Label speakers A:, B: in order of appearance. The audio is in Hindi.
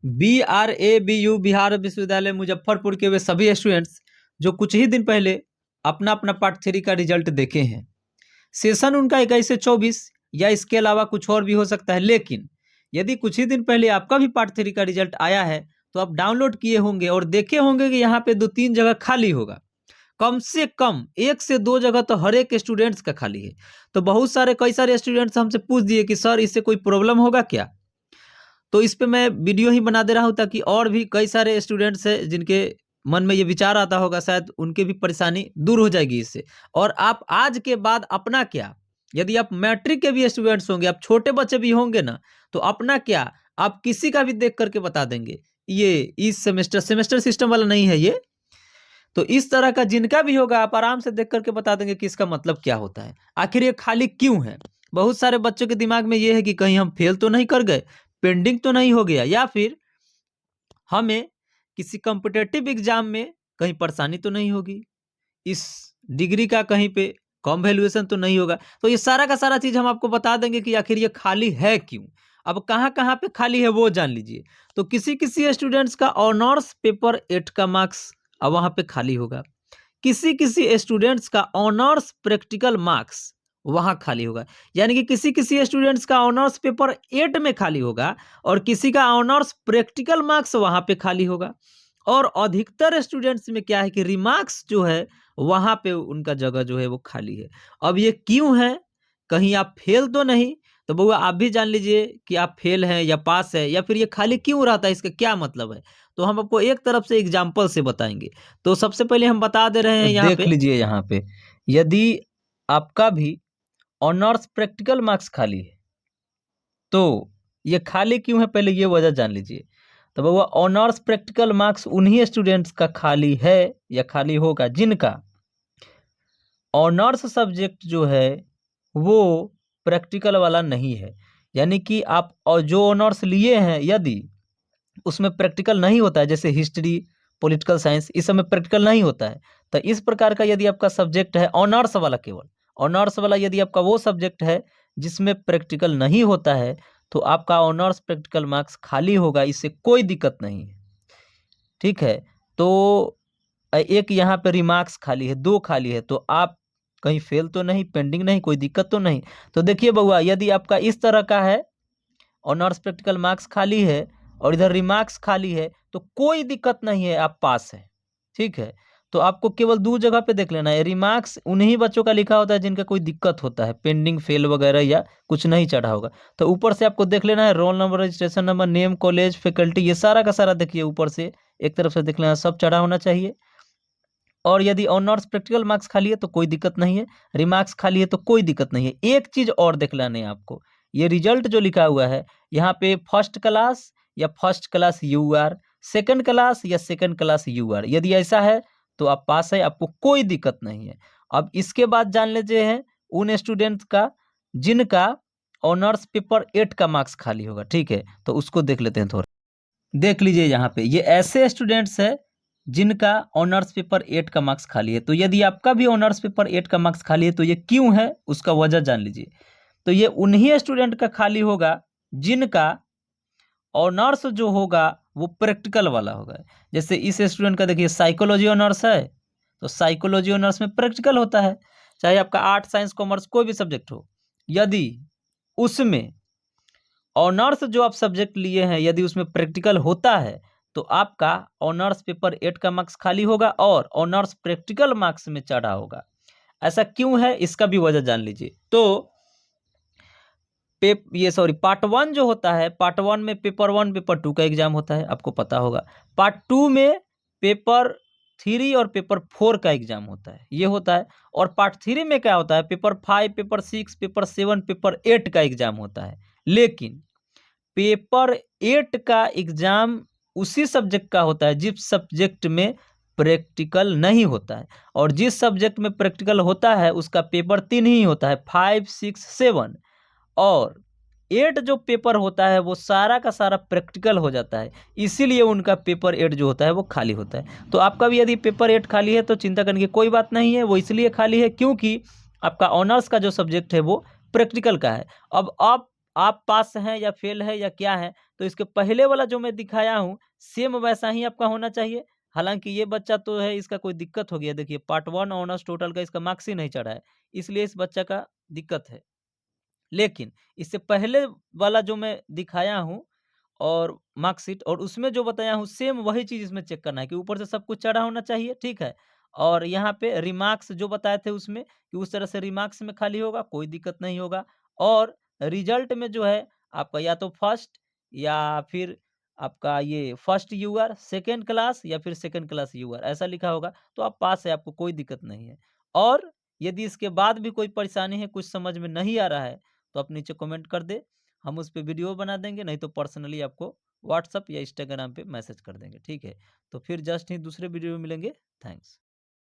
A: BRABU बिहार विश्वविद्यालय मुजफ्फरपुर के वे सभी स्टूडेंट्स जो कुछ ही दिन पहले अपना अपना पार्ट 3 का रिजल्ट देखे हैं। सेशन उनका 21 से 24 या इसके अलावा कुछ और भी हो सकता है, लेकिन यदि कुछ ही दिन पहले आपका भी पार्ट 3 का रिजल्ट आया है तो आप डाउनलोड किए होंगे और देखे होंगे कि यहाँ पे 2-3 जगह खाली होगा। कम से कम 1 से 2 जगह तो हर एक स्टूडेंट्स का खाली है। तो कई सारे स्टूडेंट्स हमसे पूछ दिए कि सर इससे कोई प्रॉब्लम होगा क्या। तो इस पे मैं वीडियो ही बना दे रहा हूँ ताकि और भी कई सारे स्टूडेंट्स हैं जिनके मन में ये विचार आता होगा, शायद उनके भी परेशानी दूर हो जाएगी इससे। और आप आज के बाद अपना क्या, यदि आप मैट्रिक के भी स्टूडेंट्स होंगे, आप छोटे बच्चे भी होंगे ना, तो अपना क्या आप किसी का भी देख करके बता देंगे। ये इस सेमेस्टर सिस्टम वाला नहीं है ये। तो इस तरह का जिनका भी होगा आप आराम से देख करके बता देंगे कि इसका मतलब क्या होता है, आखिर ये खाली क्यों है। बहुत सारे बच्चों के दिमाग में ये है कि कहीं हम फेल तो नहीं कर गए, पेंडिंग तो नहीं हो गया, या फिर हमें किसी कॉम्पिटिटिव एग्जाम में कहीं परेशानी तो नहीं होगी, इस डिग्री का कहीं पे कम वैल्यूएशन तो नहीं होगा। तो ये सारा का सारा चीज हम आपको बता देंगे कि आखिर ये खाली है क्यों। अब कहाँ कहाँ पे खाली है वो जान लीजिए। तो किसी किसी स्टूडेंट्स का ऑनर्स पेपर 8 का मार्क्स अब वहां पे खाली होगा, किसी किसी स्टूडेंट्स का ऑनर्स प्रैक्टिकल मार्क्स वहां खाली होगा। यानी कि किसी किसी स्टूडेंट्स का ऑनर्स पेपर 8 में खाली होगा और किसी का ऑनर्स प्रैक्टिकल मार्क्स वहां पे खाली होगा। और अधिकतर स्टूडेंट्स में क्या है कि रिमार्क्स जो है वहां पे उनका जगह जो है वो खाली है। अब ये क्यों है, कहीं आप फेल तो नहीं। तो बउआ आप भी जान लीजिए कि आप फेल हैं या पास है, या फिर ये खाली क्यों रहता है, इसका क्या मतलब है। तो हम आपको एक तरफ से एग्जाम्पल से बताएंगे। तो सबसे पहले हम बता दे रहे हैं, यहाँ
B: देख
A: पे
B: लीजिए यहाँ पे, यदि आपका भी ऑनर्स प्रैक्टिकल मार्क्स खाली है तो ये खाली क्यों है, पहले ये वजह जान लीजिए। तो वो ऑनर्स प्रैक्टिकल मार्क्स उन्हीं स्टूडेंट्स का खाली है या खाली होगा जिनका ऑनर्स सब्जेक्ट जो है वो प्रैक्टिकल वाला नहीं है। यानी कि आप और जो ऑनर्स लिए हैं यदि उसमें प्रैक्टिकल नहीं होता है, जैसे हिस्ट्री, पॉलिटिकल साइंस, इस सब में प्रैक्टिकल नहीं होता है, तो इस प्रकार का यदि आपका सब्जेक्ट है ऑनर्स वाला, केवल ऑनर्स वाला यदि आपका वो सब्जेक्ट है जिसमें प्रैक्टिकल नहीं होता है, तो आपका ऑनर्स प्रैक्टिकल मार्क्स खाली होगा, इससे कोई दिक्कत नहीं है। ठीक है, तो एक यहाँ पे रिमार्क्स खाली है, 2 खाली है, तो आप कहीं फेल तो नहीं, पेंडिंग नहीं, कोई दिक्कत तो नहीं। तो देखिए बउआ, यदि आपका इस तरह का है, ऑनर्स प्रैक्टिकल मार्क्स खाली है और इधर रिमार्क्स खाली है, तो कोई दिक्कत नहीं है, आप पास है। ठीक है, तो आपको केवल 2 जगह पे देख लेना है। रिमार्क्स उन्हीं बच्चों का लिखा होता है जिनका कोई दिक्कत होता है, पेंडिंग, फेल वगैरह या कुछ नहीं चढ़ा होगा। तो ऊपर से आपको देख लेना है roll number, registration number, name, college, faculty, ये सारा का सारा देखिए ऊपर से एक तरफ से देख लेना, सब चढ़ा होना चाहिए। और यदि ऑनर्स प्रैक्टिकल मार्क्स खाली है तो कोई दिक्कत नहीं है, रिमार्क्स खाली है तो कोई दिक्कत नहीं है। एक चीज और देख लेना है आपको, ये रिजल्ट जो लिखा हुआ है यहाँ पे फर्स्ट क्लास या first class UR, second class या सेकंड क्लास यूआर, यदि ऐसा है तो आप पास है, आपको कोई दिक्कत नहीं है। अब इसके बाद जान लेते हैं उन स्टूडेंट्स का जिनका ऑनर्स पेपर 8 का मार्क्स खाली होगा। ठीक है, तो उसको देख लेते हैं थोड़ा। देख लीजिए यहाँ पे, ये ऐसे स्टूडेंट्स है जिनका ऑनर्स पेपर 8 का मार्क्स खाली है। तो यदि आपका भी ऑनर्स पेपर 8 का मार्क्स खाली है तो ये क्यों है, उसका वजह जान लीजिए। तो ये उन्हीं स्टूडेंट का खाली होगा जिनका ऑनर्स जो होगा वो प्रैक्टिकल वाला होगा। जैसे इस स्टूडेंट का देखिए साइकोलॉजी ऑनर्स है, तो साइकोलॉजी ऑनर्स में प्रैक्टिकल होता है, चाहे आपका आर्ट, साइंस, कॉमर्स कोई भी सब्जेक्ट हो। यदि उसमें ऑनर्स जो आप सब्जेक्ट लिए हैं यदि उसमें प्रैक्टिकल होता है तो आपका ऑनर्स पेपर 8 का मार्क्स खाली होगा और ऑनर्स प्रैक्टिकल मार्क्स में चढ़ा होगा। ऐसा क्यों है, इसका भी वजह जान लीजिए। तो पार्ट 1 जो होता है, पार्ट 1 में पेपर 1 पेपर 2 का एग्जाम होता है, आपको पता होगा। पार्ट 2 में पेपर 3 और पेपर 4 का एग्जाम होता है, ये होता है। और पार्ट 3 में क्या होता है, पेपर 5, पेपर 6, पेपर 7, पेपर 8 का एग्जाम होता है। लेकिन पेपर 8 का एग्जाम उसी सब्जेक्ट का होता है जिस सब्जेक्ट में प्रैक्टिकल नहीं होता है, और जिस सब्जेक्ट में प्रैक्टिकल होता है उसका पेपर 3 ही होता है, 5, 6, 7। और 8 जो पेपर होता है वो सारा का सारा प्रैक्टिकल हो जाता है, इसीलिए उनका पेपर 8 जो होता है वो खाली होता है। तो आपका भी यदि पेपर 8 खाली है तो चिंता करने की कोई बात नहीं है, वो इसलिए खाली है क्योंकि आपका ऑनर्स का जो सब्जेक्ट है वो प्रैक्टिकल का है। अब आप आप पास हैं या फेल है या क्या है, तो इसके पहले वाला जो मैं दिखाया हूँ सेम वैसा ही आपका होना चाहिए। हालाँकि ये बच्चा तो है, इसका कोई दिक्कत हो गया, देखिए पार्ट 1 ऑनर्स टोटल का इसका मार्क्स ही नहीं चढ़ा है, इसलिए इस बच्चा का दिक्कत है। लेकिन इससे पहले वाला जो मैं दिखाया हूँ और मार्कशीट और उसमें जो बताया हूँ सेम वही चीज़ इसमें चेक करना है कि ऊपर से सब कुछ चढ़ा होना चाहिए, ठीक है? और यहाँ पे रिमार्क्स जो बताए थे उसमें कि उस तरह से रिमार्क्स में खाली होगा, कोई दिक्कत नहीं होगा। और रिजल्ट में जो है आपका या तो फर्स्ट या फिर आपका ये फर्स्ट यूआर, सेकंड क्लास या फिर सेकंड क्लास यूआर ऐसा लिखा होगा, तो आप पास है, आपको कोई दिक्कत नहीं है। और यदि इसके बाद भी कोई परेशानी है, कुछ समझ में नहीं आ रहा है, तो आप नीचे कमेंट कर दें, हम उस पे वीडियो बना देंगे, नहीं तो पर्सनली आपको व्हाट्सएप या इंस्टाग्राम पे मैसेज कर देंगे, ठीक है? तो फिर जस्ट ही दूसरे वीडियो में मिलेंगे। थैंक्स।